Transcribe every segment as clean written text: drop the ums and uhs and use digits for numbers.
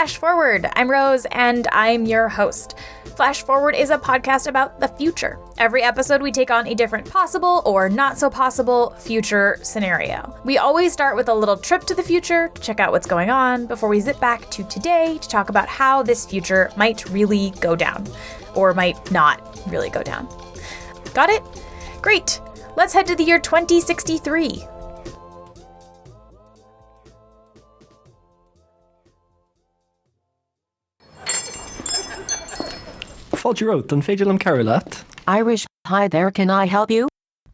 Flash Forward. I'm Rose, and I'm your host. Flash Forward is a podcast about the future. Every episode, we take on a different possible or not so possible future scenario. We always start with a little trip to the future to check out what's going on before we zip back to today to talk about how this future might really go down, or might not really go down. Got it? Great. Let's head to the year 2063. Fáilte an féidir am Carolat. Irish, hi there, can I help you?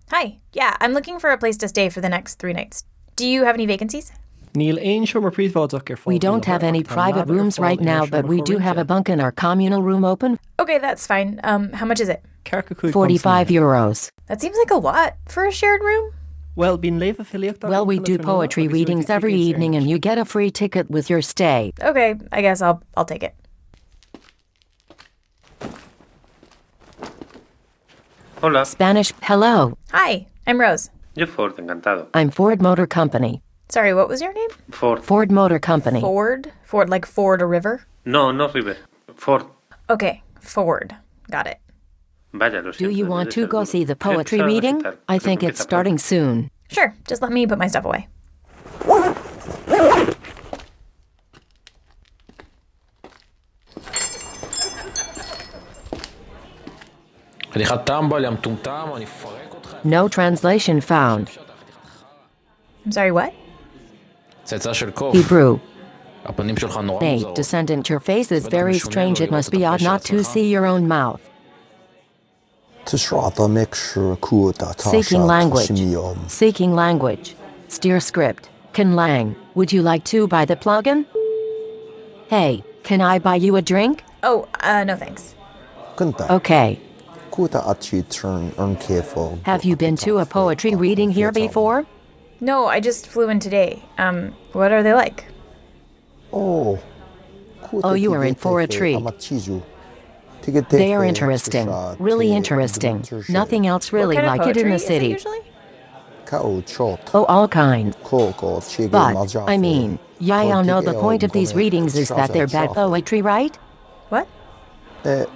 Hi. Yeah, I'm looking for a place to stay for the next 3 nights. Do you have any vacancies? Níl aon seomar príomhbháideach ar fáil. We don't have any private rooms right now, but we do have a bunk in our communal room open. Okay, that's fine. How much is it? 45 euros. That seems like a lot for a shared room. Well, we do poetry readings every evening and you get a free ticket with your stay. Okay, I guess I'll take it. Hola. Spanish, hello. Hi, I'm Rose. Yo Ford, encantado. I'm Ford Motor Company. Sorry, what was your name? Ford. Ford Motor Company. Ford? Ford, like Ford a river? No, no River. Ford. Okay, Ford. Got it. Vaya, lo siento, Do you want debe to ser go duro. see the poetry Piensa reading? agitar. I Creo think que it's empieza starting soon. Sure, just let me put my stuff away. No translation found. I'm sorry, what? Hebrew. Hey, descendant, your face is very strange. It must be odd not to see your own mouth. Seeking language. Seeking language. Steer script. Can Lang. Would you like to buy the plugin? Hey, can I buy you a drink? Oh, no thanks. Okay. Have you been to a poetry reading here before? No, I just flew in today. What are they like? Oh, you are in for a treat. They are interesting. Really interesting. Nothing else really What kind like of it in the poetry is city. usually? Oh, all kinds. But, I mean, I know the point of these readings is that they're bad poetry, right? What? Yeah,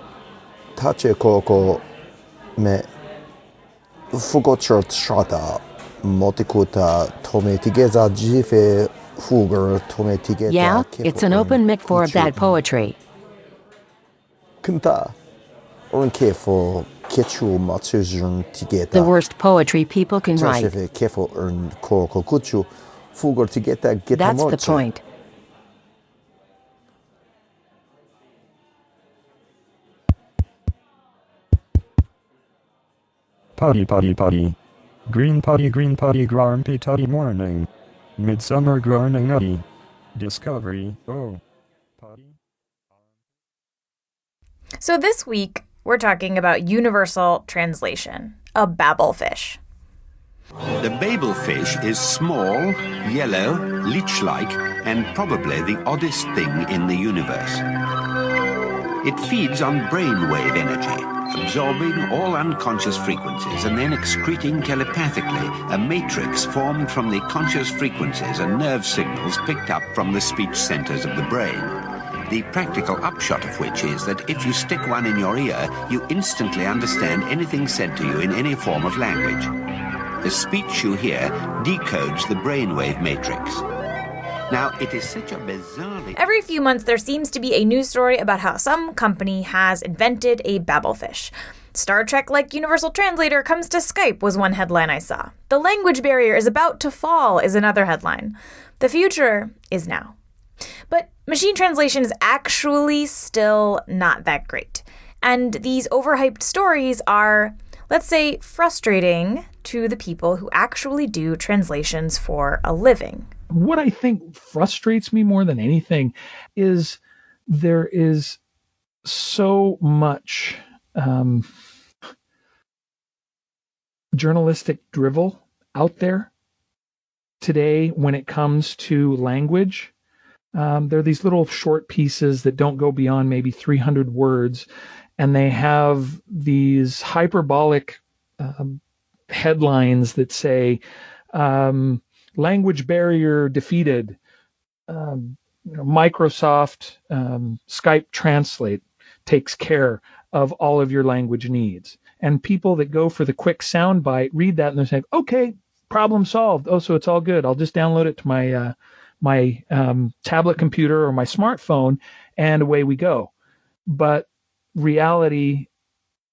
it's an open mic for bad poetry. The worst poetry people can write. That's the point. Potty, potty, potty. Green potty, grumpy toddy morning. Midsummer groaning nutty. Discovery, oh. Potty. So this week, we're talking about universal translation, a babelfish. The babelfish is small, yellow, leech-like, and probably the oddest thing in the universe. It feeds on brainwave energy, absorbing all unconscious frequencies and then excreting telepathically a matrix formed from the conscious frequencies and nerve signals picked up from the speech centers of the brain. The practical upshot of which is that if you stick one in your ear, you instantly understand anything said to you in any form of language. The speech you hear decodes the brainwave matrix. Now, it is such a bizarrely... Every few months, there seems to be a news story about how some company has invented a babelfish. Star Trek-like universal translator comes to Skype was one headline I saw. The language barrier is about to fall is another headline. The future is now. But machine translation is actually still not that great. And these overhyped stories are, let's say, frustrating to the people who actually do translations for a living. What I think frustrates me more than anything is there is so much journalistic drivel out there today when it comes to language. There are these little short pieces that don't go beyond maybe 300 words, and they have these hyperbolic headlines that say, language barrier defeated, Microsoft Skype Translate takes care of all of your language needs. And people that go for the quick soundbite read that and they're saying, okay, problem solved. Oh, so it's all good. I'll just download it to my tablet computer or my smartphone, and away we go. But reality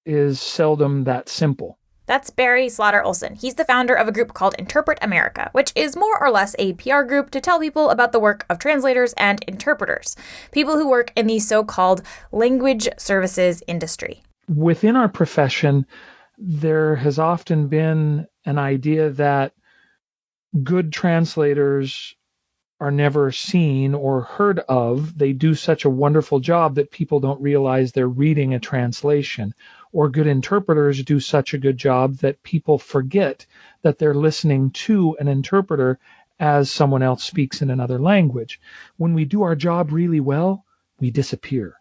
is seldom that simple. That's Barry Slaughter Olson. He's the founder of a group called Interpret America, which is more or less a PR group to tell people about the work of translators and interpreters, people who work in the so-called language services industry. Within our profession, there has often been an idea that good translators are never seen or heard of. They do such a wonderful job that people don't realize they're reading a translation. Or good interpreters do such a good job that people forget that they're listening to an interpreter as someone else speaks in another language. When we do our job really well, we disappear.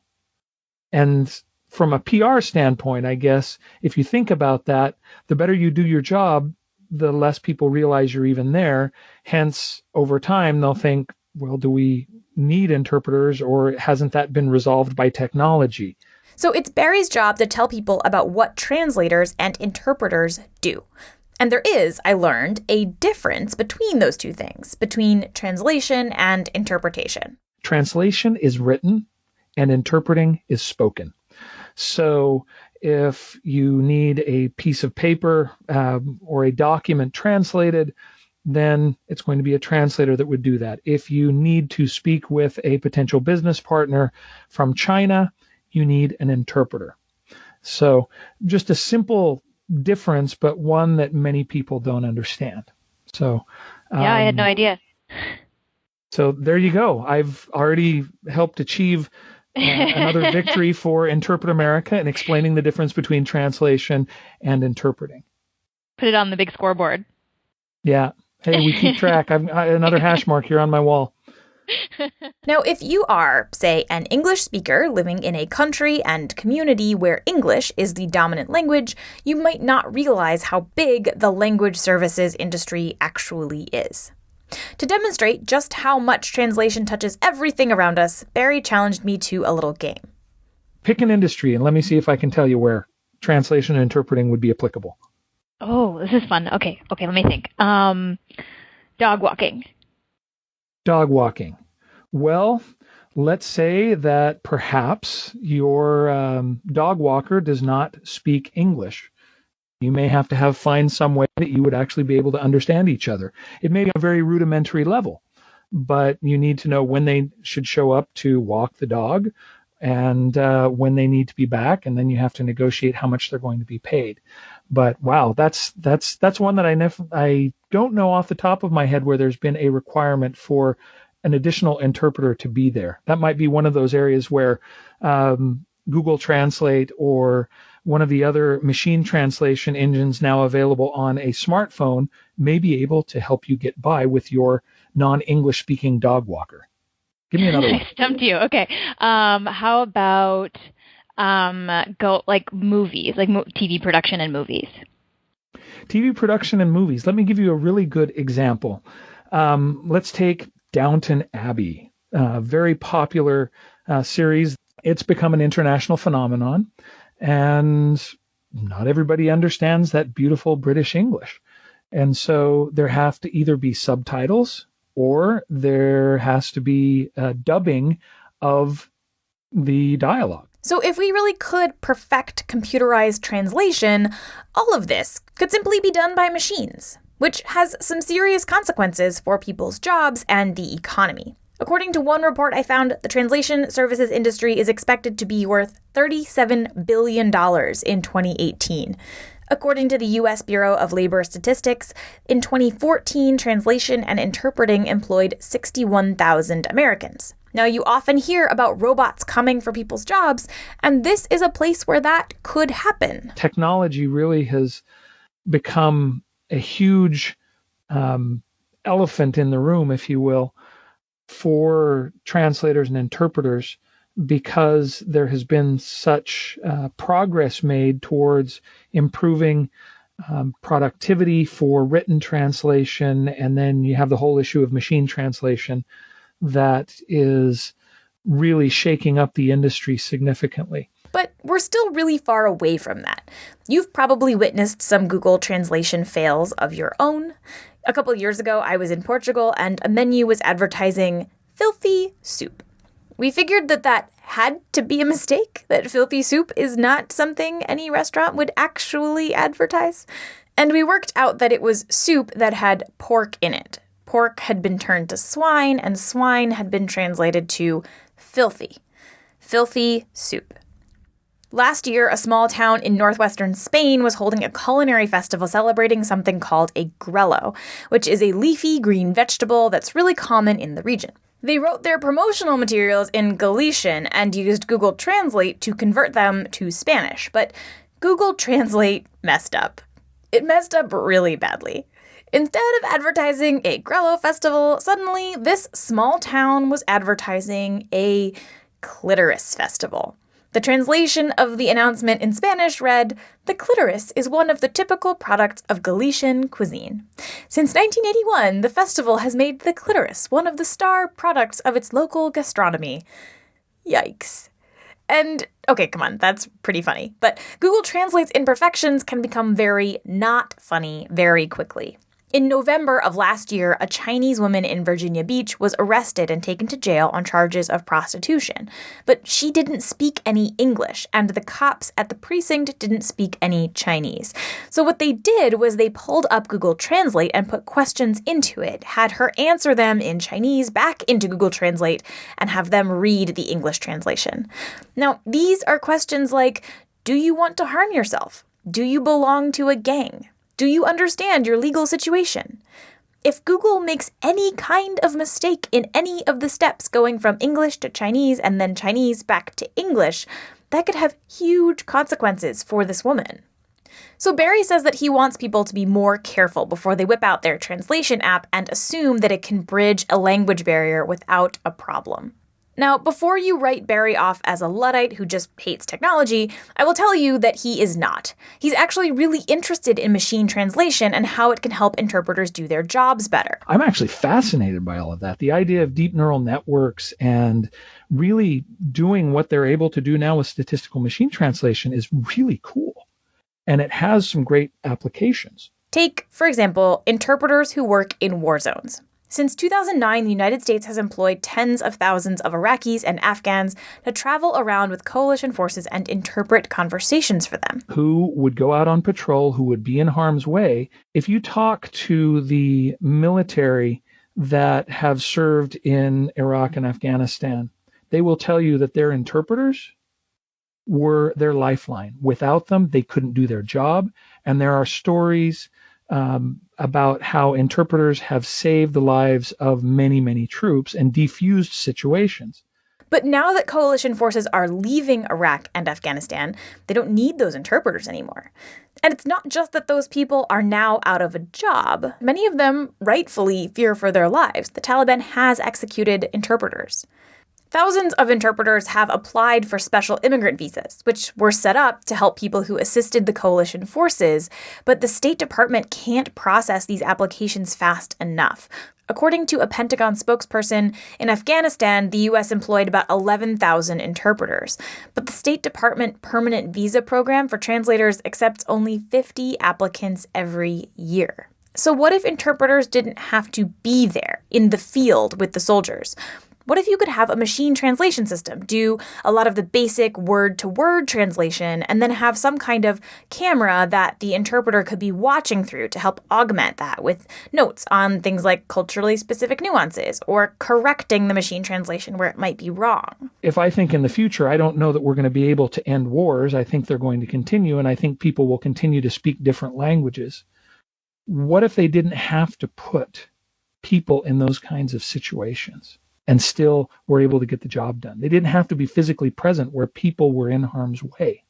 And from a PR standpoint, I guess, if you think about that, the better you do your job, the less people realize you're even there. Hence, over time, they'll think, well, do we need interpreters, or hasn't that been resolved by technology? So it's Barry's job to tell people about what translators and interpreters do. And there is, I learned, a difference between those two things, between translation and interpretation. Translation is written and interpreting is spoken. So if you need a piece of paper or a document translated, then it's going to be a translator that would do that. If you need to speak with a potential business partner from China, you need an interpreter. So just a simple difference, but one that many people don't understand. So yeah, I had no idea. So there you go. I've already helped achieve another victory for Interpret America in explaining the difference between translation and interpreting. Put it on the big scoreboard. Yeah. Hey, we keep track. I've another hash mark here on my wall. Now, if you are, say, an English speaker living in a country and community where English is the dominant language, you might not realize how big the language services industry actually is. To demonstrate just how much translation touches everything around us, Barry challenged me to a little game. Pick an industry and let me see if I can tell you where translation and interpreting would be applicable. Oh, this is fun. Okay, let me think. Dog walking. Dog walking. Well, let's say that perhaps your dog walker does not speak English. You may have to find some way that you would actually be able to understand each other. It may be on a very rudimentary level, but you need to know when they should show up to walk the dog and when they need to be back, and then you have to negotiate how much they're going to be paid. But wow, that's one that I don't know off the top of my head where there's been a requirement for an additional interpreter to be there. That might be one of those areas where Google Translate or one of the other machine translation engines now available on a smartphone may be able to help you get by with your non-English speaking dog walker. Give me another one. I stumped you. Okay. How about movies, like TV production and movies? TV production and movies. Let me give you a really good example. Let's take Downton Abbey, a very popular series. It's become an international phenomenon, and not everybody understands that beautiful British English. And so there have to either be subtitles or there has to be dubbing of the dialogue. So if we really could perfect computerized translation, all of this could simply be done by machines, which has some serious consequences for people's jobs and the economy. According to one report I found, the translation services industry is expected to be worth $37 billion in 2018. According to the U.S. Bureau of Labor Statistics, in 2014, translation and interpreting employed 61,000 Americans. Now, you often hear about robots coming for people's jobs, and this is a place where that could happen. Technology really has become a huge elephant in the room, if you will, for translators and interpreters, because there has been such progress made towards improving productivity for written translation, and then you have the whole issue of machine translation, that is really shaking up the industry significantly. But we're still really far away from that. You've probably witnessed some Google translation fails of your own. A couple years ago, I was in Portugal and a menu was advertising filthy soup. We figured that had to be a mistake, that filthy soup is not something any restaurant would actually advertise. And we worked out that it was soup that had pork in it. Pork had been turned to swine, and swine had been translated to filthy. Filthy soup. Last year, a small town in northwestern Spain was holding a culinary festival celebrating something called a grello, which is a leafy green vegetable that's really common in the region. They wrote their promotional materials in Galician and used Google Translate to convert them to Spanish, but Google Translate messed up. It messed up really badly. Instead of advertising a grello festival, suddenly this small town was advertising a clitoris festival. The translation of the announcement in Spanish read, "The clitoris is one of the typical products of Galician cuisine. Since 1981, the festival has made the clitoris one of the star products of its local gastronomy." Yikes. And, okay, come on, that's pretty funny. But Google Translate's imperfections can become very not funny very quickly. In November of last year, a Chinese woman in Virginia Beach was arrested and taken to jail on charges of prostitution. But she didn't speak any English, and the cops at the precinct didn't speak any Chinese. So what they did was they pulled up Google Translate and put questions into it, had her answer them in Chinese back into Google Translate, and have them read the English translation. Now, these are questions like, do you want to harm yourself? Do you belong to a gang? Do you understand your legal situation? If Google makes any kind of mistake in any of the steps going from English to Chinese and then Chinese back to English, that could have huge consequences for this woman. So Barry says that he wants people to be more careful before they whip out their translation app and assume that it can bridge a language barrier without a problem. Now, before you write Barry off as a Luddite who just hates technology, I will tell you that he is not. He's actually really interested in machine translation and how it can help interpreters do their jobs better. I'm actually fascinated by all of that. The idea of deep neural networks and really doing what they're able to do now with statistical machine translation is really cool. And it has some great applications. Take, for example, interpreters who work in war zones. Since 2009, the United States has employed tens of thousands of Iraqis and Afghans to travel around with coalition forces and interpret conversations for them. Who would go out on patrol, who would be in harm's way. If you talk to the military that have served in Iraq and Afghanistan, they will tell you that their interpreters were their lifeline. Without them, they couldn't do their job. And there are stories about how interpreters have saved the lives of many, many troops and defused situations. But now that coalition forces are leaving Iraq and Afghanistan, they don't need those interpreters anymore. And it's not just that those people are now out of a job. Many of them rightfully fear for their lives. The Taliban has executed interpreters. Thousands of interpreters have applied for special immigrant visas, which were set up to help people who assisted the coalition forces, but the State Department can't process these applications fast enough. According to a Pentagon spokesperson, in Afghanistan, the U.S. employed about 11,000 interpreters, but the State Department permanent visa program for translators accepts only 50 applicants every year. So what if interpreters didn't have to be there in the field with the soldiers? What if you could have a machine translation system do a lot of the basic word-to-word translation and then have some kind of camera that the interpreter could be watching through to help augment that with notes on things like culturally specific nuances or correcting the machine translation where it might be wrong? If I think in the future, I don't know that we're going to be able to end wars. I think they're going to continue, and I think people will continue to speak different languages. What if they didn't have to put people in those kinds of situations and still were able to get the job done? They didn't have to be physically present where people were in harm's way.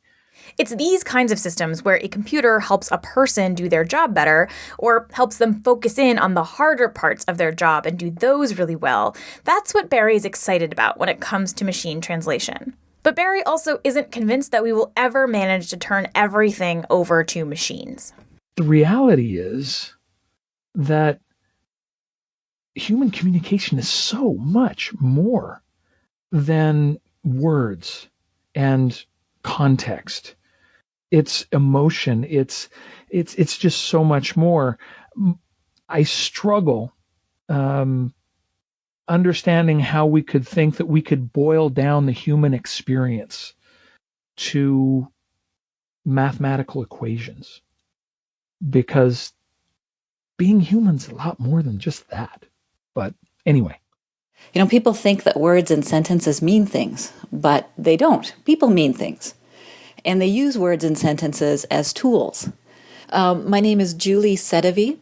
It's these kinds of systems where a computer helps a person do their job better or helps them focus in on the harder parts of their job and do those really well. That's what Barry is excited about when it comes to machine translation. But Barry also isn't convinced that we will ever manage to turn everything over to machines. The reality is that human communication is so much more than words and context. It's emotion. It's just so much more. I struggle understanding how we could think that we could boil down the human experience to mathematical equations, because being human's a lot more than just that. But anyway. People think that words and sentences mean things, but they don't. People mean things. And they use words and sentences as tools. My name is Julie Sedevy,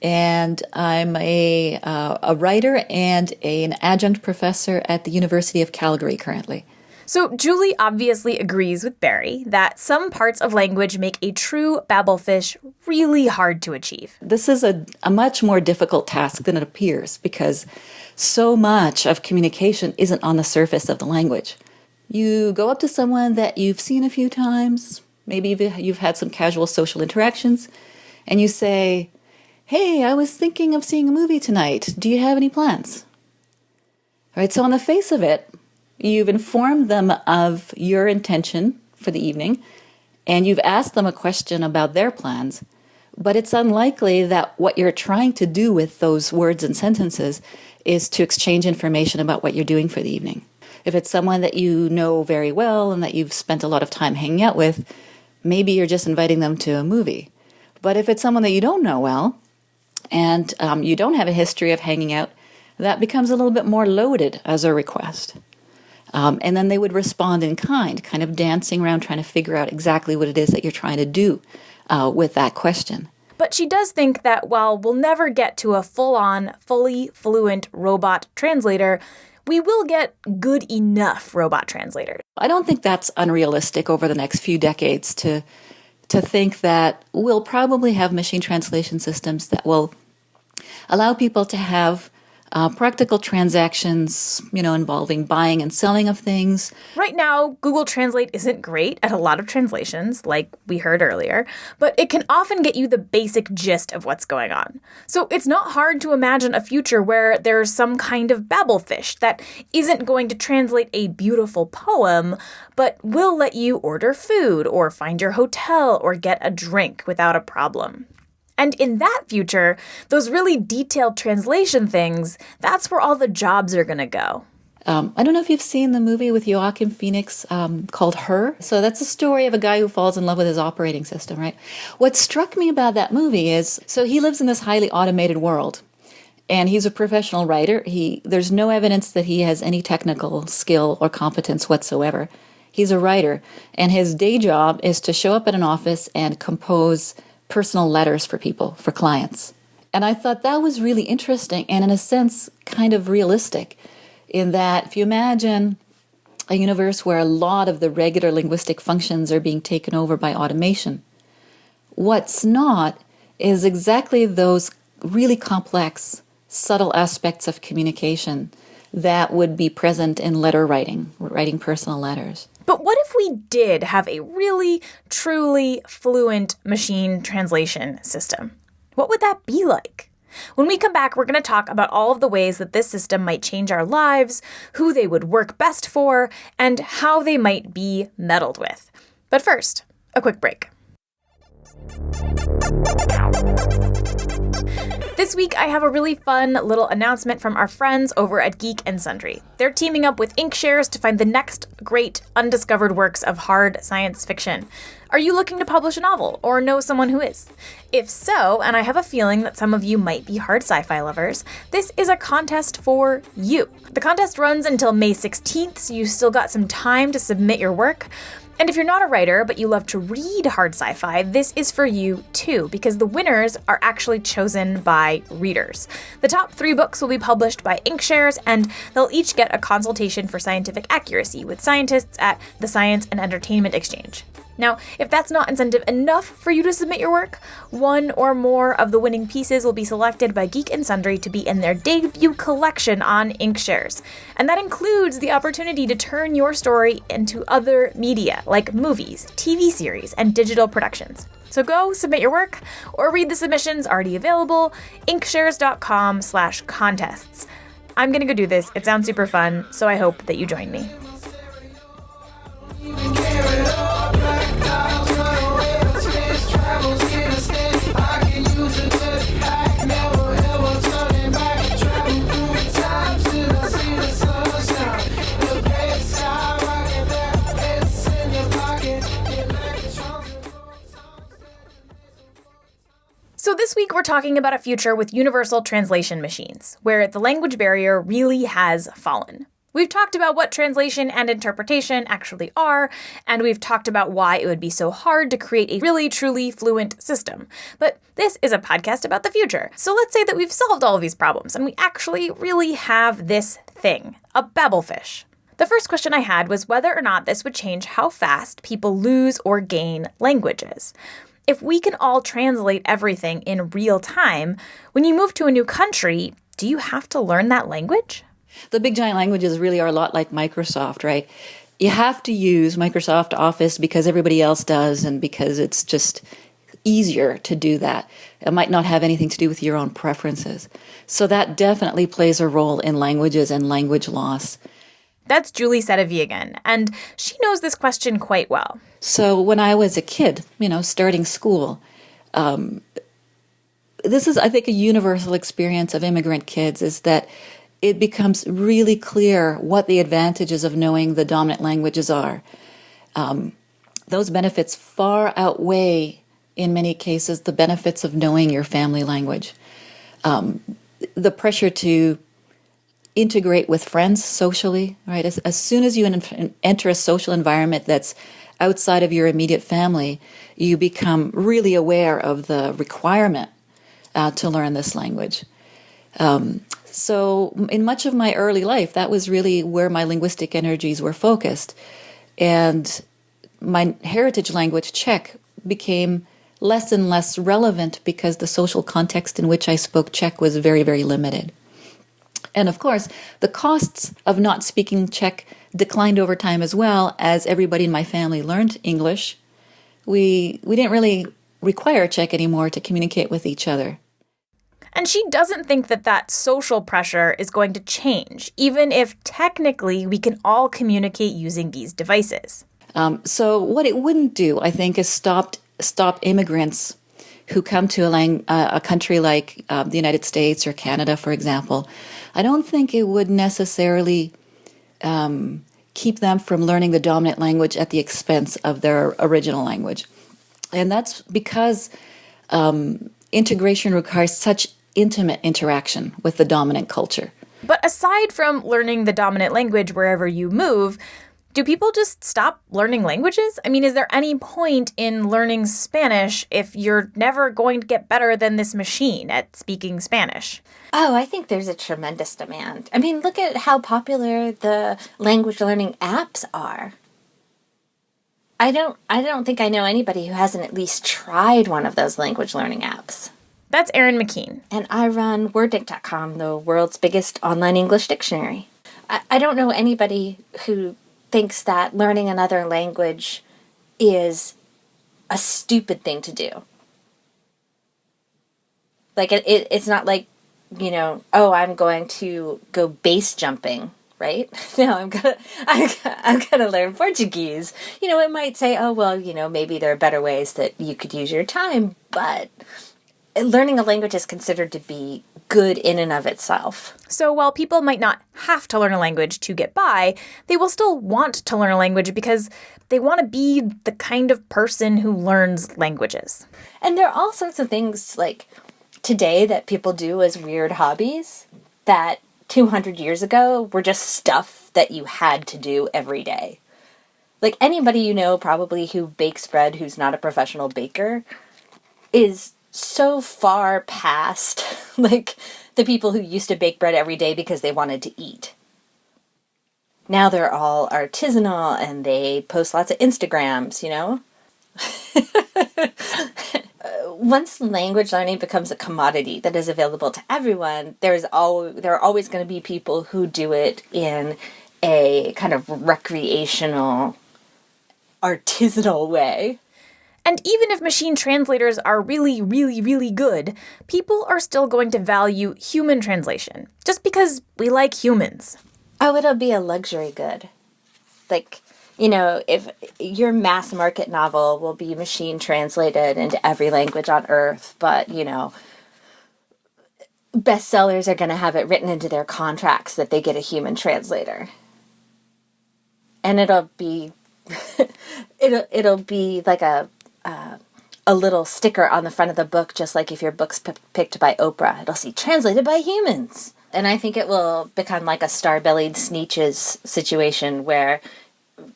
and I'm a writer and an adjunct professor at the University of Calgary currently. So Julie obviously agrees with Barry that some parts of language make a true babelfish really hard to achieve. This is a much more difficult task than it appears, because so much of communication isn't on the surface of the language. You go up to someone that you've seen a few times, maybe you've had some casual social interactions, and you say, "Hey, I was thinking of seeing a movie tonight. Do you have any plans?" All right, so on the face of it, you've informed them of your intention for the evening, and you've asked them a question about their plans, but it's unlikely that what you're trying to do with those words and sentences is to exchange information about what you're doing for the evening. If it's someone that you know very well and that you've spent a lot of time hanging out with, maybe you're just inviting them to a movie. But if it's someone that you don't know well, and you don't have a history of hanging out, that becomes a little bit more loaded as a request. And then they would respond in kind of dancing around trying to figure out exactly what it is that you're trying to do with that question. But she does think that while we'll never get to a full-on, fully fluent robot translator, we will get good enough robot translators. I don't think that's unrealistic over the next few decades to think that we'll probably have machine translation systems that will allow people to have practical transactions, involving buying and selling of things. Right now, Google Translate isn't great at a lot of translations, like we heard earlier, but it can often get you the basic gist of what's going on. So it's not hard to imagine a future where there's some kind of babelfish that isn't going to translate a beautiful poem, but will let you order food or find your hotel or get a drink without a problem. And in that future, those really detailed translation things, that's where all the jobs are going to go. I don't know if you've seen the movie with Joaquin Phoenix called Her. So that's a story of a guy who falls in love with his operating system, right? What struck me about that movie is, so he lives in this highly automated world, and he's a professional writer. There's no evidence that he has any technical skill or competence whatsoever. He's a writer, and his day job is to show up at an office and compose personal letters for people, for clients. And I thought that was really interesting and in a sense kind of realistic, in that if you imagine a universe where a lot of the regular linguistic functions are being taken over by automation, what's not is exactly those really complex, subtle aspects of communication that would be present in letter writing personal letters. But what if we did have a really, truly fluent machine translation system? What would that be like? When we come back, we're going to talk about all of the ways that this system might change our lives, who they would work best for, and how they might be meddled with. But first, a quick break. This week, I have a really fun little announcement from our friends over at Geek and Sundry. They're teaming up with Inkshares to find the next great undiscovered works of hard science fiction. Are you looking to publish a novel or know someone who is? If so, and I have a feeling that some of you might be hard sci-fi lovers, this is a contest for you. The contest runs until May 16th, so you still got some time to submit your work. And if you're not a writer, but you love to read hard sci-fi, this is for you too, because the winners are actually chosen by readers. The top 3 books will be published by Inkshares, and they'll each get a consultation for scientific accuracy with scientists at the Science and Entertainment Exchange. Now, if that's not incentive enough for you to submit your work, one or more of the winning pieces will be selected by Geek and Sundry to be in their debut collection on Inkshares. And that includes the opportunity to turn your story into other media, like movies, TV series, and digital productions. So go submit your work or read the submissions already available, inkshares.com/contests. I'm going to go do this. It sounds super fun, so I hope that you join me. So this week we're talking about a future with universal translation machines, where the language barrier really has fallen. We've talked about what translation and interpretation actually are, and we've talked about why it would be so hard to create a really truly fluent system. But this is a podcast about the future. So let's say that we've solved all of these problems and we actually really have this thing, a babelfish. The first question I had was whether or not this would change how fast people lose or gain languages. If we can all translate everything in real time, when you move to a new country, do you have to learn that language? The big giant languages really are a lot like Microsoft, right? You have to use Microsoft Office because everybody else does and because it's just easier to do that. It might not have anything to do with your own preferences. So that definitely plays a role in languages and language loss. That's Julie Sedevi again, and she knows this question quite well. So when I was a kid, starting school, this is, I think, a universal experience of immigrant kids, is that it becomes really clear what the advantages of knowing the dominant languages are. Those benefits far outweigh, in many cases, the benefits of knowing your family language. The pressure to integrate with friends socially, right? As soon as you enter a social environment that's outside of your immediate family, you become really aware of the requirement to learn this language. So in much of my early life, that was really where my linguistic energies were focused. And my heritage language, Czech, became less and less relevant because the social context in which I spoke Czech was very, very limited. And of course, the costs of not speaking Czech declined over time as well as everybody in my family learned English. We didn't really require Czech anymore to communicate with each other. And she doesn't think that social pressure is going to change, even if technically we can all communicate using these devices. So what it wouldn't do, I think, is stop immigrants who come to a country like the United States or Canada, for example. I don't think it would necessarily keep them from learning the dominant language at the expense of their original language. And that's because integration requires such intimate interaction with the dominant culture. But aside from learning the dominant language wherever you move, do people just stop learning languages? I mean, is there any point in learning Spanish if you're never going to get better than this machine at speaking Spanish? Oh, I think there's a tremendous demand. I mean, look at how popular the language learning apps are. I don't think I know anybody who hasn't at least tried one of those language learning apps. That's Erin McKean. And I run worddict.com, the world's biggest online English dictionary. I don't know anybody who thinks that learning another language is a stupid thing to do. Like, it's not like, I'm going to go base jumping, right? No, I'm gonna learn Portuguese. It might say, maybe there are better ways that you could use your time, but learning a language is considered to be good in and of itself. So while people might not have to learn a language to get by, they will still want to learn a language because they want to be the kind of person who learns languages. And there are all sorts of things like today that people do as weird hobbies that 200 years ago were just stuff that you had to do every day. Like anybody probably who bakes bread who's not a professional baker is so far past like the people who used to bake bread every day because they wanted to eat. Now they're all artisanal and they post lots of Instagrams, Once language learning becomes a commodity that is available to everyone, there are always going to be people who do it in a kind of recreational, artisanal way. And even if machine translators are really, really, really good, people are still going to value human translation, just because we like humans. Oh, it'll be a luxury good. Like, you know, if your mass market novel will be machine translated into every language on Earth, but, you know, bestsellers are going to have it written into their contracts that they get a human translator. And it'll be it'll be like a little sticker on the front of the book, just like if your book's picked by Oprah. It'll say translated by humans. And I think it will become like a star-bellied Sneetches situation where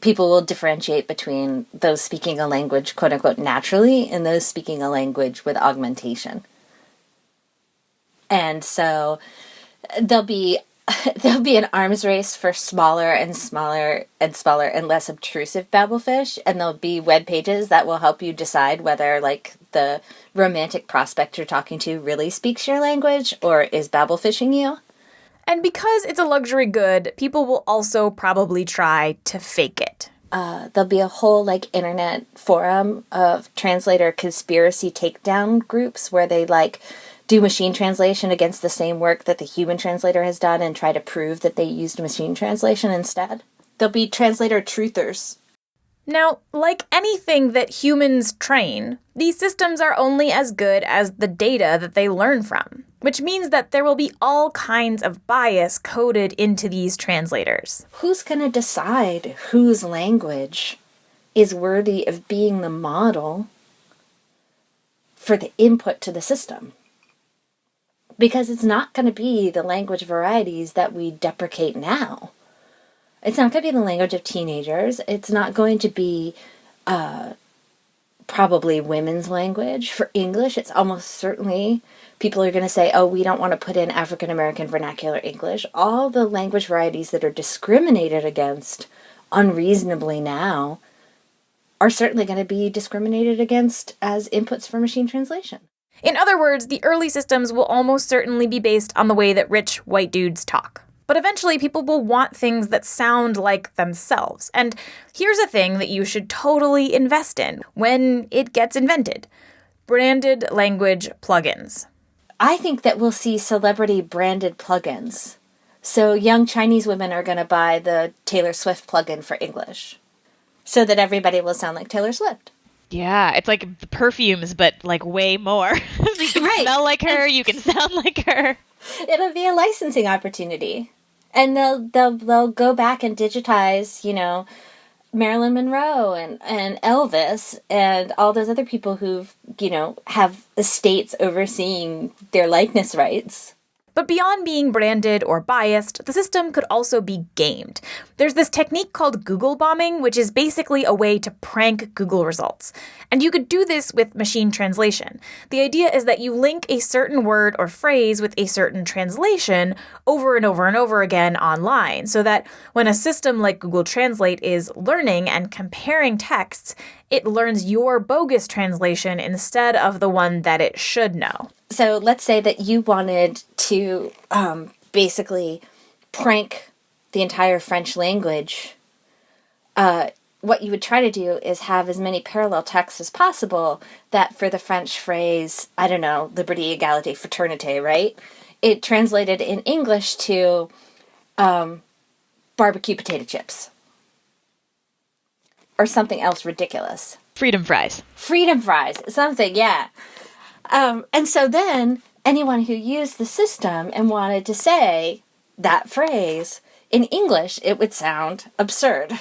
people will differentiate between those speaking a language, quote unquote, naturally and those speaking a language with augmentation. And so there'll be an arms race for smaller and smaller and smaller and less obtrusive babelfish, and there'll be web pages that will help you decide whether, like, the romantic prospect you're talking to really speaks your language or is babelfishing you. And because it's a luxury good, people will also probably try to fake it. There'll be a whole, like, internet forum of translator conspiracy takedown groups where they, like, do machine translation against the same work that the human translator has done and try to prove that they used machine translation instead. There'll be translator truthers. Now, like anything that humans train, these systems are only as good as the data that they learn from, which means that there will be all kinds of bias coded into these translators. Who's going to decide whose language is worthy of being the model for the input to the system? Because it's not going to be the language varieties that we deprecate now. It's not going to be the language of teenagers. It's not going to be probably women's language. For English, it's almost certainly people are going to say, oh, we don't want to put in African American vernacular English. All the language varieties that are discriminated against unreasonably now are certainly going to be discriminated against as inputs for machine translation. In other words, the early systems will almost certainly be based on the way that rich white dudes talk. But eventually people will want things that sound like themselves. And here's a thing that you should totally invest in when it gets invented. Branded language plugins. I think that we'll see celebrity branded plugins. So young Chinese women are going to buy the Taylor Swift plugin for English so that everybody will sound like Taylor Swift. Yeah, it's like the perfumes, but like way more. So you can smell like her, you can sound like her. It'll be a licensing opportunity. And they'll go back and digitize, you know, Marilyn Monroe and Elvis and all those other people who've, you know, have estates overseeing their likeness rights. But beyond being branded or biased, the system could also be gamed. There's this technique called Google bombing, which is basically a way to prank Google results. And you could do this with machine translation. The idea is that you link a certain word or phrase with a certain translation over and over and over again online, so that when a system like Google Translate is learning and comparing texts, it learns your bogus translation instead of the one that it should know. So let's say that you wanted to basically prank the entire French language. What you would try to do is have as many parallel texts as possible that for the French phrase, I don't know, liberté, égalité, fraternité, right? It translated in English to barbecue potato chips. Or something else ridiculous. Freedom fries. Freedom fries. Something, yeah. And so then anyone who used the system and wanted to say that phrase in English, it would sound absurd.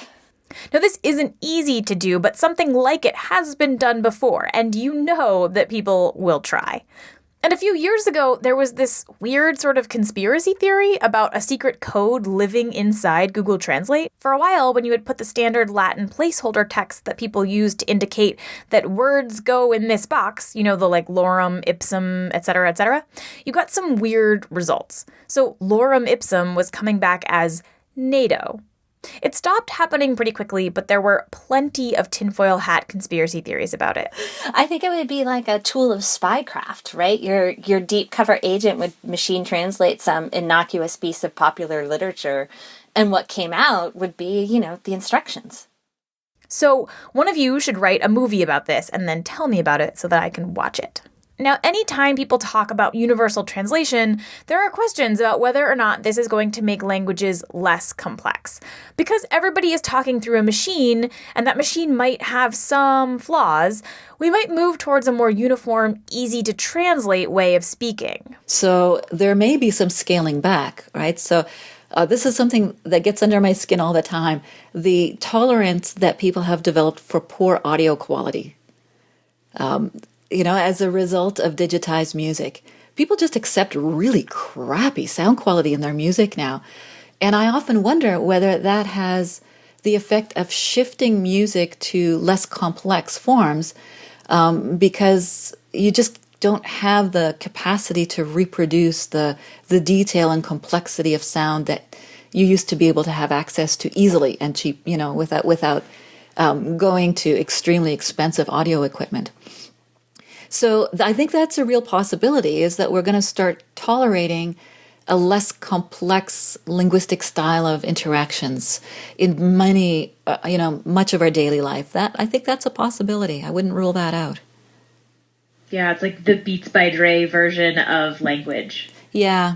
Now, this isn't easy to do, but something like it has been done before, and you know that people will try. And a few years ago, there was this weird sort of conspiracy theory about a secret code living inside Google Translate. For a while, when you would put the standard Latin placeholder text that people use to indicate that words go in this box, you know, the like lorem ipsum, etc., you got some weird results. So lorem ipsum was coming back as NATO. It stopped happening pretty quickly, but there were plenty of tinfoil hat conspiracy theories about it. I think it would be like a tool of spycraft, right? Your deep cover agent would machine translate some innocuous piece of popular literature, and what came out would be, you know, the instructions. So one of you should write a movie about this and then tell me about it so that I can watch it. Now, anytime people talk about universal translation, there are questions about whether or not this is going to make languages less complex. Because everybody is talking through a machine, and that machine might have some flaws, we might move towards a more uniform, easy-to-translate way of speaking. So there may be some scaling back, right? So this is something that gets under my skin all the time. The tolerance that people have developed for poor audio quality. As a result of digitized music, people just accept really crappy sound quality in their music now. And I often wonder whether that has the effect of shifting music to less complex forms, because you just don't have the capacity to reproduce the detail and complexity of sound that you used to be able to have access to easily and cheap, without going to extremely expensive audio equipment. So I think that's a real possibility, is that we're going to start tolerating a less complex linguistic style of interactions in much of our daily life. I think that's a possibility. I wouldn't rule that out. Yeah, it's like the Beats by Dre version of language. Yeah.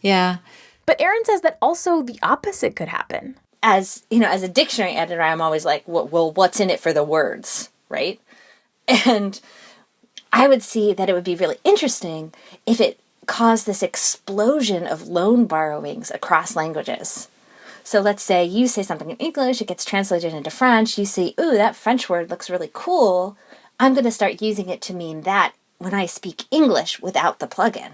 But Erin says that also the opposite could happen. As a dictionary editor, I'm always like, well, what's in it for the words, right? And I would see that it would be really interesting if it caused this explosion of loan borrowings across languages. So let's say you say something in English, it gets translated into French, you see, ooh, that French word looks really cool. I'm going to start using it to mean that when I speak English without the plugin.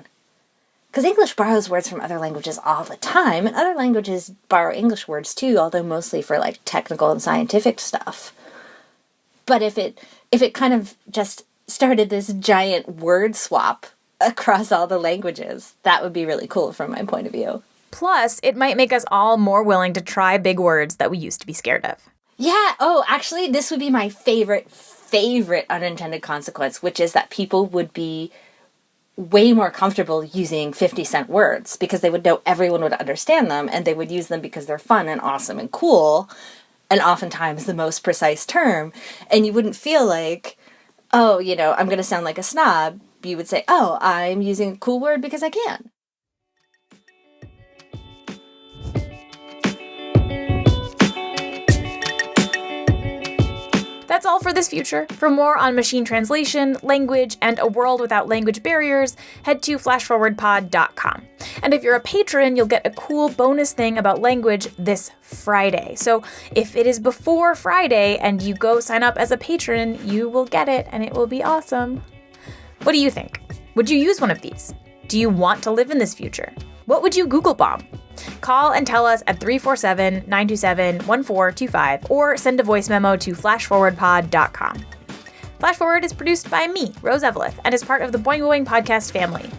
Because English borrows words from other languages all the time, and other languages borrow English words too, although mostly for like technical and scientific stuff. But if it kind of just started this giant word swap across all the languages, that would be really cool from my point of view. Plus, it might make us all more willing to try big words that we used to be scared of. Yeah. Oh, actually, this would be my favorite unintended consequence, which is that people would be way more comfortable using 50-cent words because they would know everyone would understand them, and they would use them because they're fun and awesome and cool, and oftentimes the most precise term. And you wouldn't feel like, oh, I'm going to sound like a snob. You would say, oh, I'm using a cool word because I can. That's all for this future. For more on machine translation, language, and a world without language barriers, head to flashforwardpod.com. And if you're a patron, you'll get a cool bonus thing about language this Friday. So if it is before Friday and you go sign up as a patron, you will get it, and it will be awesome. What do you think? Would you use one of these? Do you want to live in this future? What would you Google bomb? Call and tell us at 347-927-1425 or send a voice memo to flashforwardpod.com. Flash Forward is produced by me, Rose Eveleth, and is part of the Boing Boing podcast family.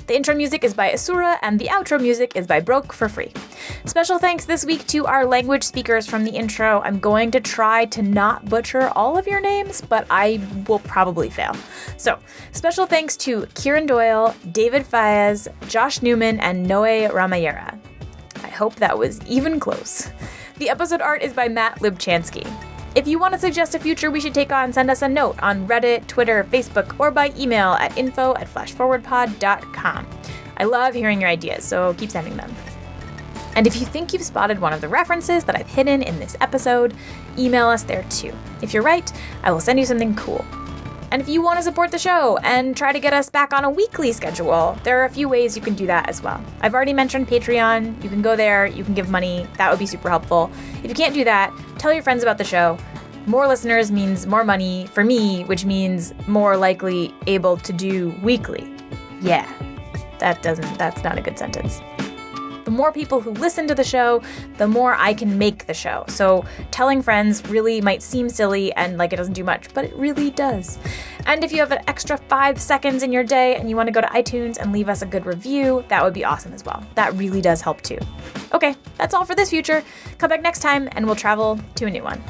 The intro music is by Asura, and the outro music is by Broke for Free. Special thanks this week to our language speakers from the intro. I'm going to try to not butcher all of your names, but I will probably fail. So, special thanks to Kieran Doyle, David Fayez, Josh Newman, and Noe Ramayera. I hope that was even close. The episode art is by Matt Libchansky. If you want to suggest a future we should take on, send us a note on Reddit, Twitter, Facebook, or by email at info@flashforwardpod.com. I love hearing your ideas, so keep sending them. And if you think you've spotted one of the references that I've hidden in this episode, email us there too. If you're right, I will send you something cool. And if you want to support the show and try to get us back on a weekly schedule, there are a few ways you can do that as well. I've already mentioned Patreon. You can go there, you can give money. That would be super helpful. If you can't do that, tell your friends about the show. More listeners means more money for me, which means more likely able to do weekly. Yeah, that's not a good sentence. The more people who listen to the show, the more I can make the show. So telling friends really might seem silly and like it doesn't do much, but it really does. And if you have an extra 5 seconds in your day and you want to go to iTunes and leave us a good review, that would be awesome as well. That really does help too. Okay, that's all for this future. Come back next time and we'll travel to a new one.